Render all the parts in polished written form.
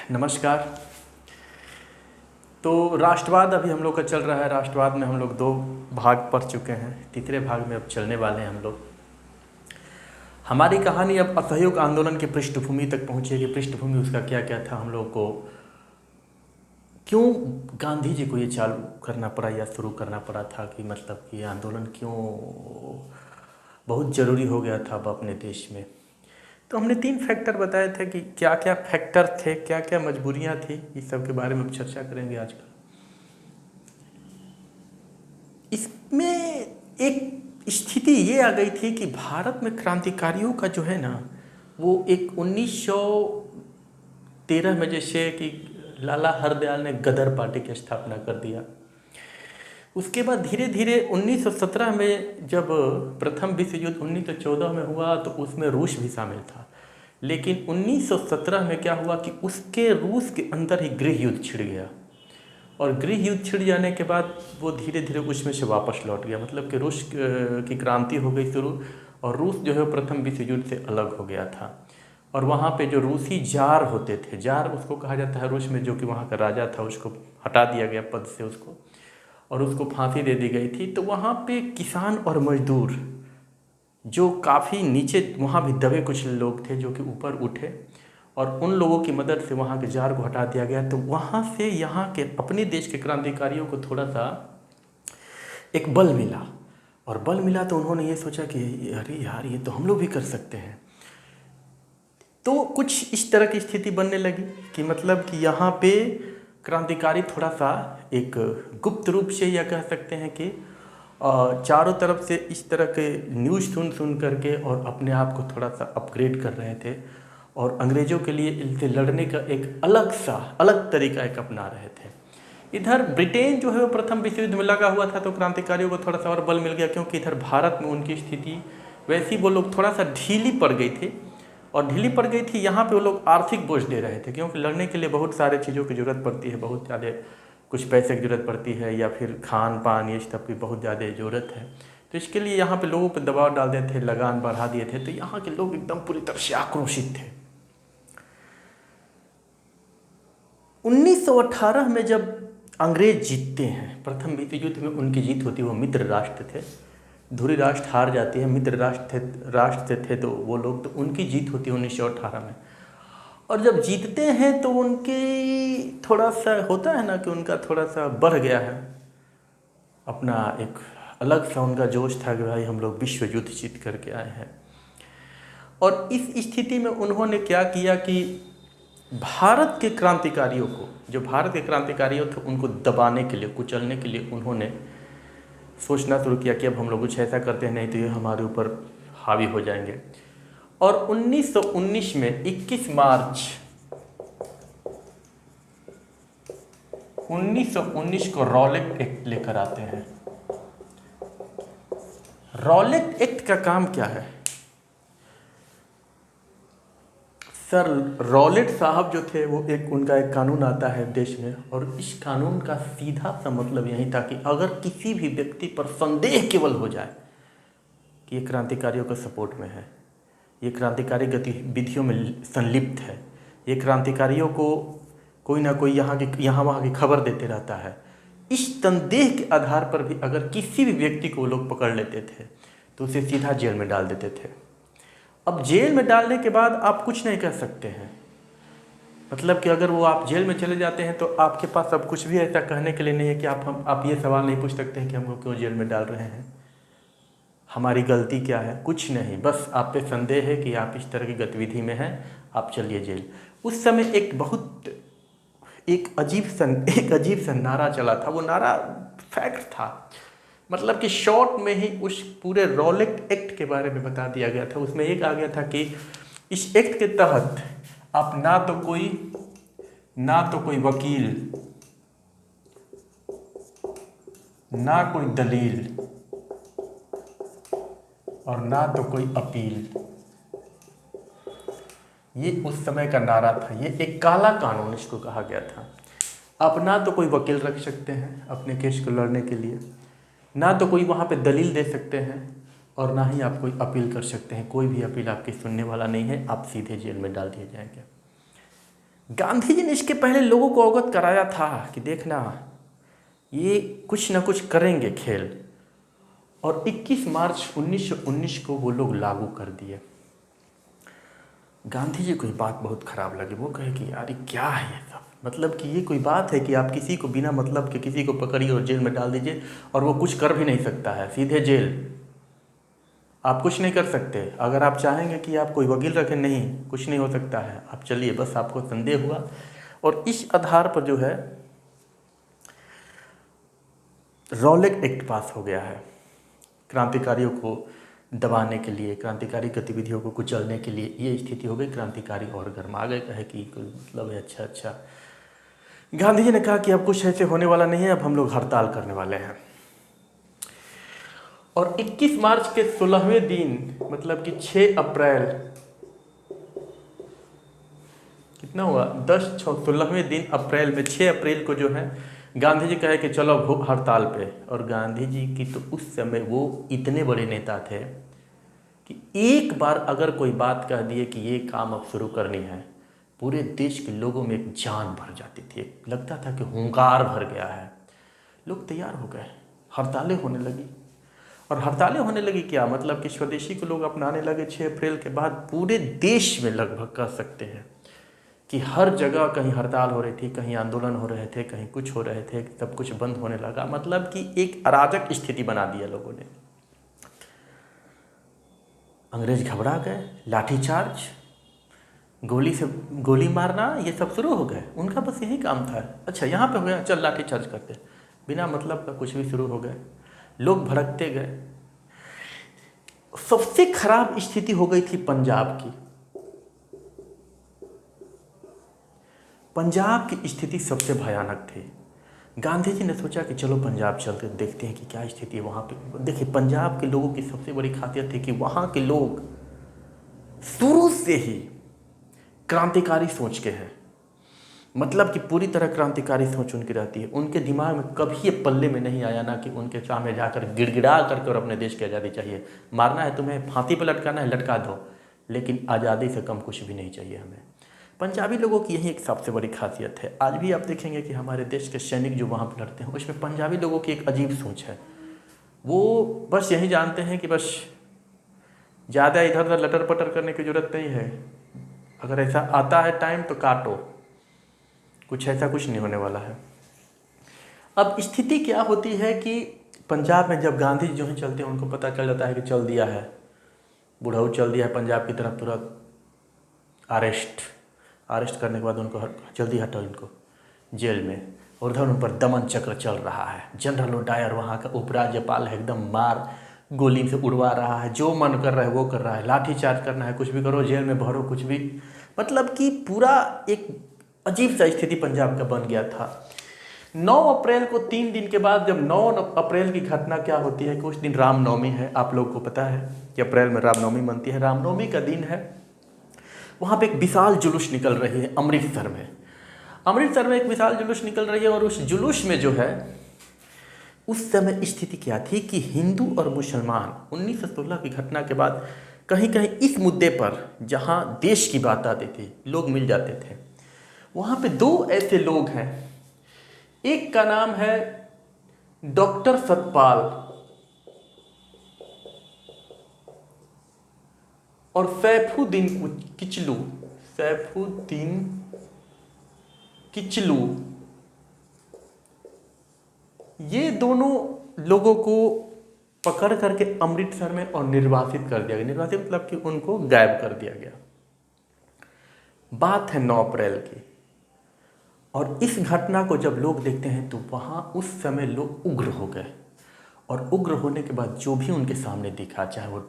नमस्कार। तो राष्ट्रवाद अभी हम लोग का चल रहा है। राष्ट्रवाद में हम लोग 2 भाग पढ़ चुके हैं, तीसरे भाग में अब चलने वाले हैं हम लोग। हमारी कहानी अब असहयोग आंदोलन की पृष्ठभूमि तक पहुँचेगी। पृष्ठभूमि उसका क्या क्या था, हम लोग को क्यों गांधी जी को ये चालू करना पड़ा या शुरू करना पड़ा था, कि मतलब कि आंदोलन क्यों बहुत ज़रूरी हो गया था अब अपने देश में। तो हमने 3 फैक्टर बताए थे कि क्या क्या फैक्टर थे, क्या क्या मजबूरियां थी, इस सब के बारे में चर्चा करेंगे आजकल। इसमें एक स्थिति ये आ गई थी कि भारत में क्रांतिकारियों का जो है ना, वो एक 1913 में जैसे कि लाला हरदयाल ने गदर पार्टी की स्थापना कर दिया। उसके बाद धीरे धीरे 1917 में जब प्रथम विश्व युद्ध 1914 में हुआ तो उसमें रूस भी शामिल था। लेकिन 1917 में क्या हुआ कि उसके रूस के अंदर ही गृह युद्ध छिड़ गया, और गृह युद्ध छिड़ जाने के बाद वो धीरे धीरे उसमें से वापस लौट गया। मतलब कि रूस की क्रांति हो गई शुरू, और रूस जो है प्रथम विश्व युद्ध से अलग हो गया था। और वहाँ पे जो रूसी जार होते थे, जार उसको कहा जाता है रूस में, जो कि वहाँ का राजा था, उसको हटा दिया गया पद से उसको, और उसको फांसी दे दी गई थी। तो वहाँ पे किसान और मजदूर जो काफ़ी नीचे वहाँ भी दबे कुछ लोग थे जो कि ऊपर उठे, और उन लोगों की मदद से वहाँ के जार को हटा दिया गया। तो वहाँ से यहाँ के अपने देश के क्रांतिकारियों को थोड़ा सा एक बल मिला, और बल मिला तो उन्होंने ये सोचा कि अरे यार, ये तो हम लोग भी कर सकते हैं। तो कुछ इस तरह की स्थिति बनने लगी कि मतलब कि यहाँ पे क्रांतिकारी थोड़ा सा एक गुप्त रूप से या कह सकते हैं कि चारों तरफ से इस तरह के न्यूज़ सुन करके और अपने आप को थोड़ा सा अपग्रेड कर रहे थे, और अंग्रेज़ों के लिए इनसे लड़ने का एक अलग तरीका एक अपना रहे थे। इधर ब्रिटेन जो है वो प्रथम विश्व युद्ध में लगा हुआ था, तो क्रांतिकारियों को थोड़ा सा और बल मिल गया, क्योंकि इधर भारत में उनकी स्थिति वैसी, वो लोग थोड़ा सा ढीली पड़ गई थी। और ढीली पड़ गई थी यहाँ पे वो लोग आर्थिक बोझ दे रहे थे, क्योंकि लड़ने के लिए बहुत सारे चीज़ों की ज़रूरत पड़ती है, बहुत ज़्यादा कुछ पैसे की ज़रूरत पड़ती है, या फिर खान पान ये सब की बहुत ज़्यादा ज़रूरत है। तो इसके लिए यहाँ पे लोगों पर दबाव डाल देते थे, लगान बढ़ा दिए थे। तो यहाँ के लोग एकदम पूरी तरह से आक्रोशित थे। 1918 में जब अंग्रेज जीतते हैं प्रथम विश्व युद्ध में, उनकी जीत होती है, वो मित्र राष्ट्र थे। धुरी राष्ट्र हार जाती है, मित्र राष्ट्र थे तो वो लोग, तो उनकी जीत होती है 1918 में। और जब जीतते हैं तो उनकी थोड़ा सा होता है ना कि उनका थोड़ा सा बढ़ गया है, अपना एक अलग सा उनका जोश था कि भाई हम लोग विश्व युद्ध जीत करके आए हैं। और इस स्थिति में उन्होंने क्या किया कि भारत के क्रांतिकारियों को, जो भारत के क्रांतिकारियों थे, उनको दबाने के लिए, कुचलने के लिए उन्होंने सोचना शुरू किया कि अब हम लोग कुछ ऐसा करते हैं, नहीं तो ये हमारे ऊपर हावी हो जाएंगे। और 1919 में 21 मार्च 1919 को रॉलेट एक्ट लेकर आते हैं। रॉलेट एक्ट का काम क्या है? सर रॉलेट साहब जो थे वो उनका एक कानून आता है देश में, और इस कानून का सीधा सा मतलब यही था कि अगर किसी भी व्यक्ति पर संदेह केवल हो जाए कि ये क्रांतिकारियों के सपोर्ट में है, ये क्रांतिकारी गतिविधियों में संलिप्त है, ये क्रांतिकारियों को कोई ना कोई यहाँ वहाँ की खबर देते रहता है, इस संदेह के आधार पर भी अगर किसी भी व्यक्ति को लोग पकड़ लेते थे तो उसे सीधा जेल में डाल देते थे। अब जेल में डालने के बाद आप कुछ नहीं कर सकते हैं, मतलब कि अगर वो आप जेल में चले जाते हैं तो आपके पास अब कुछ भी ऐसा कहने के लिए नहीं है कि आप ये सवाल नहीं पूछ सकते हैं कि हमको क्यों जेल में डाल रहे हैं, हमारी गलती क्या है, कुछ नहीं। बस आप पे संदेह है कि आप इस तरह की गतिविधि में हैं, आप चलिए जेल। उस समय एक अजीब सा नारा चला था। वो नारा फैक्ट था, मतलब कि शॉर्ट में ही उस पूरे रॉलेट एक्ट के बारे में बता दिया गया था। उसमें एक आ गया था कि इस एक्ट के तहत आप ना तो कोई वकील, ना कोई दलील, और ना तो कोई अपील। ये उस समय का नारा था। ये एक काला कानून इसको कहा गया था। आप ना तो कोई वकील रख सकते हैं अपने केस को लड़ने के लिए, ना तो कोई वहाँ पे दलील दे सकते हैं, और ना ही आप कोई अपील कर सकते हैं। कोई भी अपील आपकी सुनने वाला नहीं है, आप सीधे जेल में डाल दिए जाएंगे। गांधी जी ने इसके पहले लोगों को अवगत कराया था कि देखना ये कुछ ना कुछ करेंगे खेल, और 21 मार्च 1919 को वो लोग लागू कर दिए। गांधी जी को ये बात बहुत खराब लगी। वो कहे कि यार ये क्या है ये सब, मतलब कि ये कोई बात है कि आप किसी को बिना मतलब के किसी को पकड़िए और जेल में डाल दीजिए और वो कुछ कर भी नहीं सकता है, सीधे जेल, आप कुछ नहीं कर सकते। अगर आप चाहेंगे कि आप कोई वकील रखें, नहीं, कुछ नहीं हो सकता है, आप चलिए, बस आपको संदेह हुआ। और इस आधार पर जो है रॉलेट एक्ट पास हो गया है, क्रांतिकारियों को दबाने के लिए, क्रांतिकारी गतिविधियों को कुचलने के लिए ये स्थिति हो गई। क्रांतिकारी और गरमा गए, कहे कि कोई मतलब है। अच्छा, गांधी जी ने कहा कि अब कुछ ऐसे होने वाला नहीं है, अब हम लोग हड़ताल करने वाले हैं। और 21 मार्च के 16वें दिन, मतलब कि 6 अप्रैल, कितना हुआ, 16वें दिन अप्रैल में, 6 अप्रैल को जो है गांधी जी कहे कि चलो हड़ताल पे। और गांधी जी की तो उस समय वो इतने बड़े नेता थे कि एक बार अगर कोई बात कह दिए कि ये काम अब शुरू करनी है, पूरे देश के लोगों में एक जान भर जाती थी, लगता था कि हुंकार भर गया है। लोग तैयार हो गए, हड़तालें होने लगी। और हड़तालें होने लगी क्या, मतलब कि स्वदेशी को लोग अपनाने लगे। 6 अप्रैल के बाद पूरे देश में लगभग कह सकते हैं कि हर जगह कहीं हड़ताल हो रही थी, कहीं आंदोलन हो रहे थे, कहीं कुछ हो रहे थे, सब कुछ बंद होने लगा। मतलब कि एक अराजक स्थिति बना दिया लोगों ने। अंग्रेज घबरा गए, लाठीचार्ज, गोली मारना, ये सब शुरू हो गए। उनका बस यही काम था, अच्छा यहाँ पे हो गया, चल लाठीचार्ज करते, बिना मतलब का कुछ भी शुरू हो गए, लोग भड़कते गए। सबसे खराब स्थिति हो गई थी पंजाब की। पंजाब की स्थिति सबसे भयानक थी। गांधी जी ने सोचा कि चलो पंजाब चलते देखते हैं कि क्या स्थिति है वहाँ पे। देखिए, पंजाब के लोगों की सबसे बड़ी खासियत थी कि वहाँ के लोग शुरू से ही क्रांतिकारी सोच के हैं, मतलब कि पूरी तरह क्रांतिकारी सोच उनकी रहती है। उनके दिमाग में कभी ये पल्ले में नहीं आया ना कि उनके सामने जाकर गिड़गिड़ा करके और अपने देश की आज़ादी चाहिए, मारना है तुम्हें, फांसी पर लटकाना है, लटका दो, लेकिन आज़ादी से कम कुछ भी नहीं चाहिए हमें। पंजाबी लोगों की यही एक सबसे बड़ी खासियत है। आज भी आप देखेंगे कि हमारे देश के सैनिक जो वहाँ पर लड़ते हैं, उसमें पंजाबी लोगों की एक अजीब सोच है। वो बस यही जानते हैं कि बस ज़्यादा इधर उधर लटर पटर करने की ज़रूरत नहीं है, अगर ऐसा आता है टाइम तो काटो, कुछ ऐसा कुछ नहीं होने वाला है। अब स्थिति क्या होती है कि पंजाब में जब गांधी जो है चलते हैं, उनको पता चल जाता है कि चल दिया है, बुढ़ऊ चल दिया है पंजाब की तरफ, तुरंत अरेस्ट करने के बाद उनको जल्दी हटाओ इनको जेल में। और उधर उन पर दमन चक्र चल रहा है। जनरल डायर वहाँ का उपराज्यपाल है, एकदम मार गोली से उड़वा रहा है, जो मन कर रहा है वो कर रहा है, लाठी चार्ज करना है, कुछ भी करो, जेल में भरो, कुछ भी, मतलब कि पूरा एक अजीब सा स्थिति पंजाब का बन गया था। 9 अप्रैल को 3 दिन के बाद, जब 9 अप्रैल की घटना क्या होती है कि उस दिन रामनवमी है। आप लोग को पता है कि अप्रैल में रामनवमी मनती है। रामनवमी का दिन है, वहाँ पे एक विशाल जुलूस निकल रही है अमृतसर में। अमृतसर में एक विशाल जुलूस निकल रही है, और उस जुलूस में जो है, उस समय स्थिति क्या थी कि हिंदू और मुसलमान 1916 की घटना के बाद कहीं कहीं इस मुद्दे पर, जहाँ देश की बात आती थी, लोग मिल जाते थे। वहाँ पे 2 ऐसे लोग हैं, एक का नाम है डॉक्टर सतपाल और सैफुद्दीन किचलू। ये दोनों लोगों को पकड़ करके अमृतसर में और निर्वासित कर दिया गया। निर्वासित मतलब कि उनको गायब कर दिया गया। बात है 9 अप्रैल की, और इस घटना को जब लोग देखते हैं तो वहाँ उस समय लोग उग्र हो गए। और उग्र होने के बाद जो भी उनके सामने दिखा, चाहे वो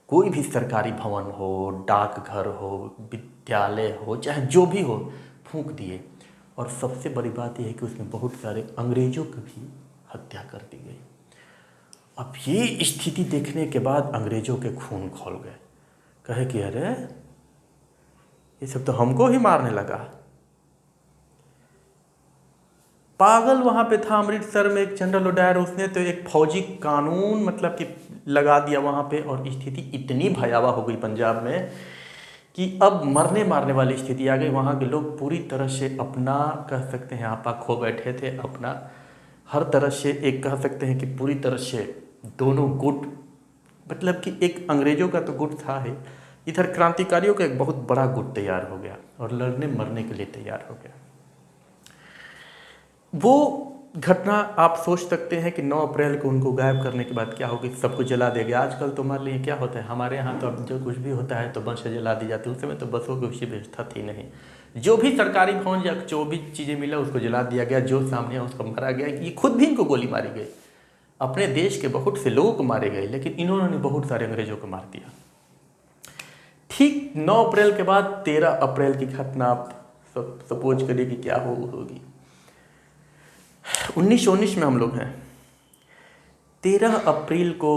कोई भी सरकारी भवन हो, डाकघर हो, विद्यालय हो, चाहे जो भी हो, फूंक दिए। और सबसे बड़ी बात यह है कि उसमें बहुत सारे अंग्रेजों की भी हत्या कर दी गई। अब ये स्थिति देखने के बाद अंग्रेजों के खून खौल गए, कहे कि अरे ये सब तो हमको ही मारने लगा। पागल वहाँ पे था अमृतसर में एक जनरल डायर, उसने तो एक फौजी कानून मतलब कि लगा दिया वहाँ पे। और स्थिति इतनी भयावह हो गई पंजाब में कि अब मरने मारने वाली स्थिति आ गई। वहाँ के लोग पूरी तरह से अपना कह सकते हैं आपा खो बैठे थे, अपना हर तरह से एक कह सकते हैं कि पूरी तरह से दोनों गुट, मतलब कि एक अंग्रेज़ों का तो गुट था ही, इधर क्रांतिकारियों का एक बहुत बड़ा गुट तैयार हो गया और लड़ने मरने के लिए तैयार हो गया। वो घटना आप सोच सकते हैं कि 9 अप्रैल को उनको गायब करने के बाद क्या होगी, सबको जला देगा। गया आजकल तो मान लीजिए क्या होता है हमारे यहाँ, तो अब जो कुछ भी होता है तो बस से जला दी जाती है। उस समय तो बसों की उसी व्यवस्था थी नहीं, जो भी सरकारी भवन या जो भी चीज़ें मिला उसको जला दिया गया, जो सामने उसको मारा गया। ये खुद भी इनको गोली मारी गई, अपने देश के बहुत से लोगों को मारे गए, लेकिन इन्होंने बहुत सारे अंग्रेजों को मार दिया। ठीक 9 अप्रैल के बाद 13 अप्रैल की घटना आप सपोज करिए कि क्या होगी। 1919 में हम लोग हैं। 13 अप्रैल को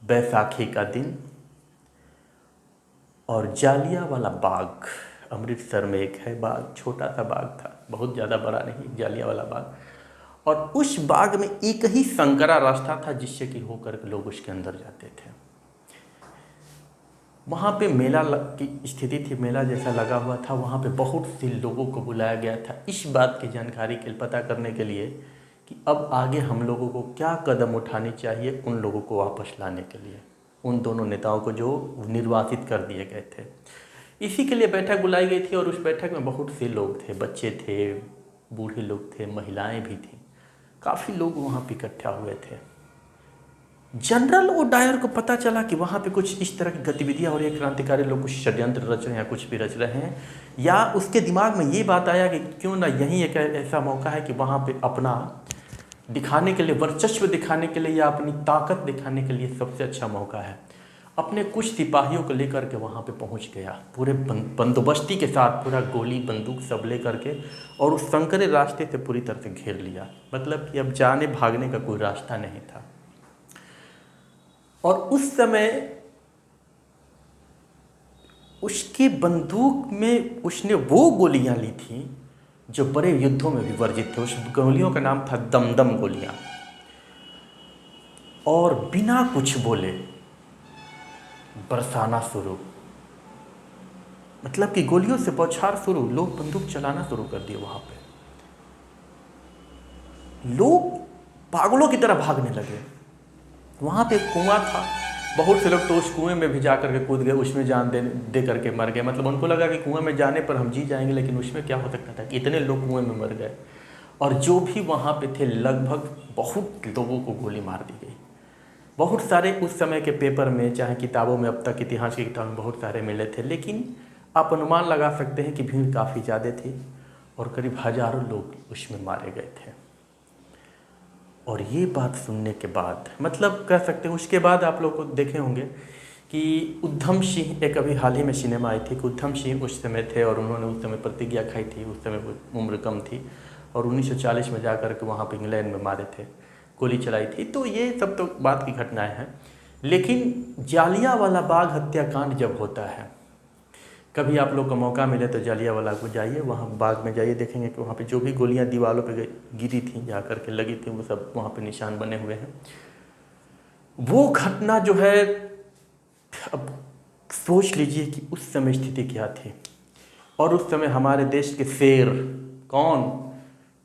बैसाखी का दिन और जालियांवाला बाग, अमृतसर में एक है बाग, छोटा सा बाग था, बहुत ज़्यादा बड़ा नहीं, जालियांवाला बाग। और उस बाग में एक ही संकरा रास्ता था जिससे कि होकर के लोग उसके अंदर जाते थे। वहाँ पे मेला की स्थिति थी, मेला जैसा लगा हुआ था। वहाँ पे बहुत से लोगों को बुलाया गया था इस बात की जानकारी के पता करने के लिए कि अब आगे हम लोगों को क्या कदम उठानी चाहिए उन लोगों को वापस लाने के लिए, उन दोनों नेताओं को जो निर्वासित कर दिए गए थे। इसी के लिए बैठक बुलाई गई थी और उस बैठक में बहुत से लोग थे, बच्चे थे, बूढ़े लोग थे, महिलाएं भी थीं, काफ़ी लोग वहाँ पे इकट्ठा हुए थे। जनरल ओडायर को पता चला कि वहाँ पे कुछ इस तरह की गतिविधियाँ और ये क्रांतिकारी लोग कुछ षड्यंत्र रच रहे हैं या कुछ भी रच रहे हैं, या उसके दिमाग में ये बात आया कि क्यों ना यहीं एक ऐसा मौका है कि वहाँ पे अपना दिखाने के लिए, वर्चस्व दिखाने के लिए या अपनी ताकत दिखाने के लिए सबसे अच्छा मौका है। अपने कुछ सिपाहियों को लेकर के वहाँ पे पहुँच गया, पूरे बंदोबस्ती के साथ, पूरा गोली बंदूक सब ले करके, और उस संकरे रास्ते से पूरी तरह से घेर लिया। मतलब कि अब जाने भागने का कोई रास्ता नहीं था। और उस समय उसकी बंदूक में उसने वो गोलियां ली थी जो बड़े युद्धों में भी वर्जित थे। उस गोलियों का नाम था दमदम गोलियां। और बिना कुछ बोले बरसाना शुरू, मतलब कि गोलियों से बौछार शुरू, लोग बंदूक चलाना शुरू कर दिए। वहां पे लोग पागलों की तरह भागने लगे। वहाँ पे कुआं था, बहुत से लोग तो उस कुएं में भी जा करके कूद गए, उसमें जान दे करके मर गए। मतलब उनको लगा कि कुएं में जाने पर हम जी जाएंगे, लेकिन उसमें क्या हो सकता था कि इतने लोग कुएं में मर गए। और जो भी वहाँ पे थे लगभग बहुत लोगों को गोली मार दी गई। बहुत सारे उस समय के पेपर में, चाहे किताबों में, अब तक इतिहास की किताबों में बहुत सारे मिले थे, लेकिन आप अनुमान लगा सकते हैं कि भीड़ काफ़ी ज़्यादा थी और करीब हज़ारों लोग उसमें मारे गए थे। और ये बात सुनने के बाद, मतलब कह सकते हैं उसके बाद आप लोग को देखे होंगे कि उधम सिंह, एक अभी हाल ही में सिनेमा आई थी कि उधम सिंह उस समय थे और उन्होंने उस समय प्रतिज्ञा खाई थी। उस समय उम्र कम थी और 1940 में जा कर के वहाँ पे इंग्लैंड में मारे थे, गोली चलाई थी। तो ये सब तो बात की घटनाएं हैं। लेकिन जालियांवाला बाग हत्याकांड जब होता है, कभी आप लोग को मौका मिले तो जालियांवाला को जाइए, वहाँ बाग में जाइए, देखेंगे कि वहाँ पे जो भी गोलियाँ दीवारों पे गिरी थी, जा कर के लगी थी, वो सब वहाँ पे निशान बने हुए हैं। वो घटना जो है, अब सोच लीजिए कि उस समय स्थिति क्या थी। और उस समय हमारे देश के शेर कौन,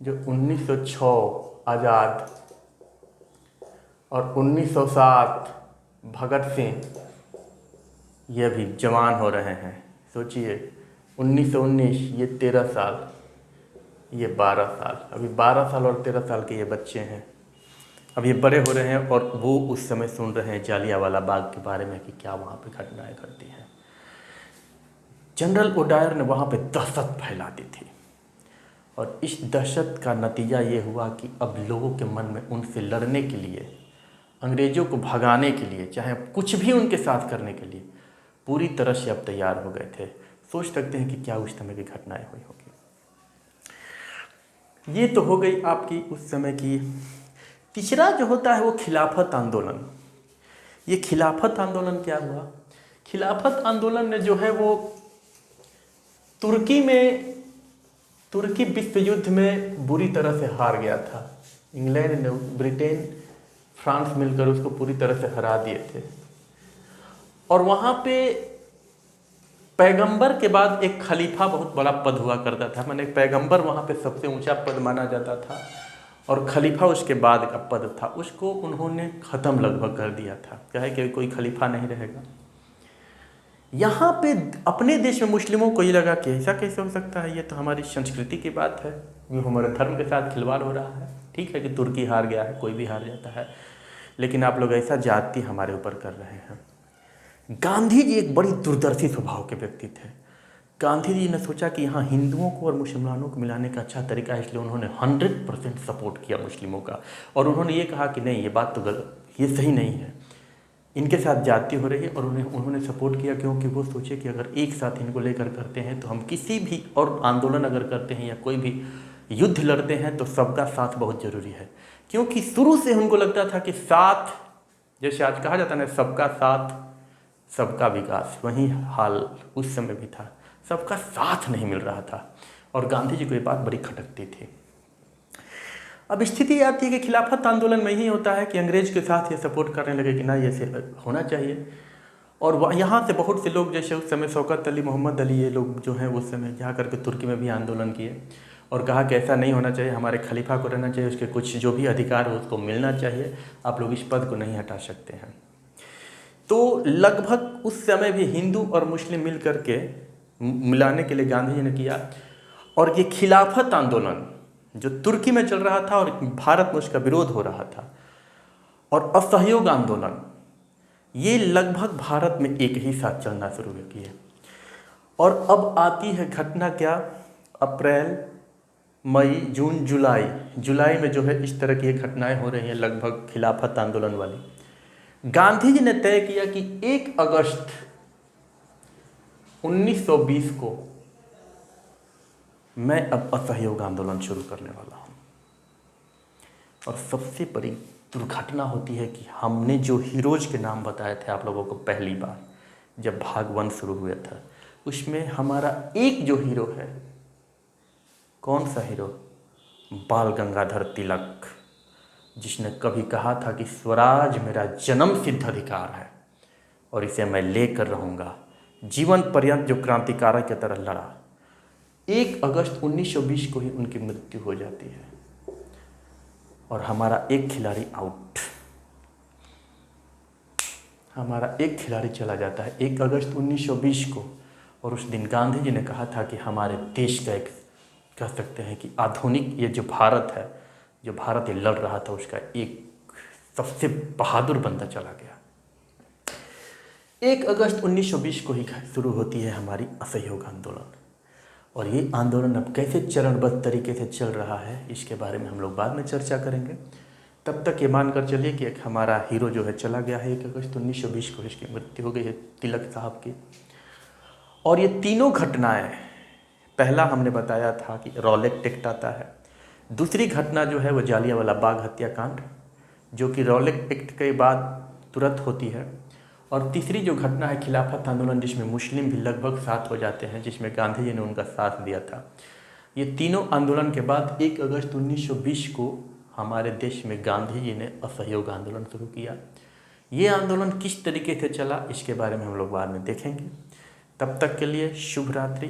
जो 1906 आज़ाद और 1907 भगत सिंह, ये अभी जवान हो रहे हैं। सोचिए 1919, ये 13 साल, ये 12 साल, अभी 12 साल और 13 साल के ये बच्चे हैं, अब ये बड़े हो रहे हैं और वो उस समय सुन रहे हैं जालियांवाला बाग के बारे में कि क्या वहाँ पे घटनाएं घटती हैं। जनरल ओडायर ने वहाँ पे दहशत फैला दी थी और इस दहशत का नतीजा ये हुआ कि अब लोगों के मन में उनसे लड़ने के लिए, अंग्रेज़ों को भगाने के लिए, चाहे कुछ भी उनके साथ करने के लिए पूरी तरह से अब तैयार हो गए थे। सोच सकते हैं कि क्या उस समय की घटनाएं हुई होगी। ये तो हो गई आपकी उस समय की। तीसरा जो होता है वो खिलाफत आंदोलन। ये खिलाफत आंदोलन क्या हुआ? खिलाफत आंदोलन ने जो है वो तुर्की विश्व युद्ध में बुरी तरह से हार गया था। इंग्लैंड ने, ब्रिटेन, फ्रांस मिलकर उसको पूरी तरह से हरा दिए थे। और वहाँ पे पैगंबर के बाद एक खलीफा बहुत बड़ा पद हुआ करता था, मैंने पैगंबर वहाँ पे सबसे ऊंचा पद माना जाता था और खलीफा उसके बाद का पद था, उसको उन्होंने ख़त्म लगभग कर दिया था, कहे कि कोई खलीफा नहीं रहेगा। यहाँ पे अपने देश में मुस्लिमों को ये लगा कि ऐसा कैसे हो सकता है, ये तो हमारी संस्कृति की बात है, ये हमारे धर्म के साथ खिलवाड़ हो रहा है। ठीक है कि तुर्की हार गया है, कोई भी हार जाता है, लेकिन आप लोग ऐसा जाति हमारे ऊपर कर रहे हैं। गांधी जी एक बड़ी दूरदर्शी स्वभाव के व्यक्ति थे। गांधी जी ने सोचा कि यहाँ हिंदुओं को और मुसलमानों को मिलाने का अच्छा तरीका है, इसलिए उन्होंने 100% सपोर्ट किया मुस्लिमों का, और उन्होंने ये कहा कि नहीं, ये बात तो गलत, ये सही नहीं है, इनके साथ जाति हो रही है, और उन्होंने सपोर्ट किया, क्योंकि वो सोचे कि अगर एक साथ इनको लेकर करते हैं तो हम किसी भी और आंदोलन अगर करते हैं या कोई भी युद्ध लड़ते हैं तो सबका साथ बहुत ज़रूरी है। क्योंकि शुरू से उनको लगता था कि साथ, जैसे आज कहा जाता है ना, सबका साथ सबका विकास, वही हाल उस समय भी था, सबका साथ नहीं मिल रहा था, और गांधी जी को ये बात बड़ी खटकती थी। अब स्थिति आती है कि खिलाफत आंदोलन में ही होता है कि अंग्रेज के साथ ये सपोर्ट करने लगे कि ना, ये होना चाहिए, और यहाँ से बहुत से लोग, जैसे उस समय शौकत अली, मोहम्मद अली, ये लोग जो हैं उस समय जा करके तुर्की में भी आंदोलन किए और कहा कि ऐसा नहीं होना चाहिए, हमारे खलीफा को रहना चाहिए, उसके कुछ जो भी अधिकार हो उसको मिलना चाहिए, आप लोग इस पद को नहीं हटा सकते हैं। तो लगभग उस समय भी हिंदू और मुस्लिम मिल करके मिलाने के लिए गांधी जी ने किया, और ये खिलाफत आंदोलन जो तुर्की में चल रहा था और भारत में उसका विरोध हो रहा था, और असहयोग आंदोलन, ये लगभग भारत में एक ही साथ चलना शुरू किए। और अब आती है घटना क्या, अप्रैल, मई, जून, जुलाई में जो है इस तरह की घटनाएं हो रही हैं लगभग खिलाफत आंदोलन वाली। गांधी जी ने तय किया कि 1 अगस्त 1920 को मैं अब असहयोग आंदोलन शुरू करने वाला हूँ। और सबसे बड़ी दुर्घटना होती है कि हमने जो हीरोज के नाम बताए थे आप लोगों को पहली बार जब भाग 1 शुरू हुआ था, उसमें हमारा एक जो हीरो है, कौन सा हीरो, बाल गंगाधर तिलक, जिसने कभी कहा था कि स्वराज मेरा जन्म सिद्ध अधिकार है और इसे मैं लेकर रहूँगा, जीवन पर्यंत जो क्रांतिकारक की तरह लड़ा। 1 अगस्त 1920 को ही उनकी मृत्यु हो जाती है और हमारा एक खिलाड़ी आउट, हमारा एक खिलाड़ी चला जाता है 1 अगस्त 1920 को। और उस दिन गांधी जी ने कहा था कि हमारे देश का एक, कह सकते हैं कि आधुनिक ये जो भारत है, जो भारत ये लड़ रहा था, उसका एक सबसे बहादुर बंदा चला गया। 1 अगस्त 1920 को ही शुरू होती है हमारी असहयोग आंदोलन, और ये आंदोलन अब कैसे चरणबद्ध तरीके से चल रहा है इसके बारे में हम लोग बाद में चर्चा करेंगे। तब तक ये मानकर चलिए कि एक हमारा हीरो जो है चला गया है, 1 अगस्त 1920 को इसकी मृत्यु हो गई है तिलक साहब की। और ये तीनों घटनाएं, पहला हमने बताया था कि रॉलेट एक्ट आता है, दूसरी घटना जो है वो जालियांवाला बाग हत्याकांड, जो कि रॉलेट एक्ट के बाद तुरंत होती है, और तीसरी जो घटना है खिलाफत आंदोलन, जिसमें मुस्लिम भी लगभग साथ हो जाते हैं, जिसमें गांधी जी ने उनका साथ दिया था। ये तीनों आंदोलन के बाद 1 अगस्त 1920 को हमारे देश में गांधी जी ने असहयोग आंदोलन शुरू किया। ये आंदोलन किस तरीके से चला इसके बारे में हम लोग बाद में देखेंगे। तब तक के लिए शुभ रात्रि,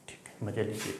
ठीक है, मजे लीजिए।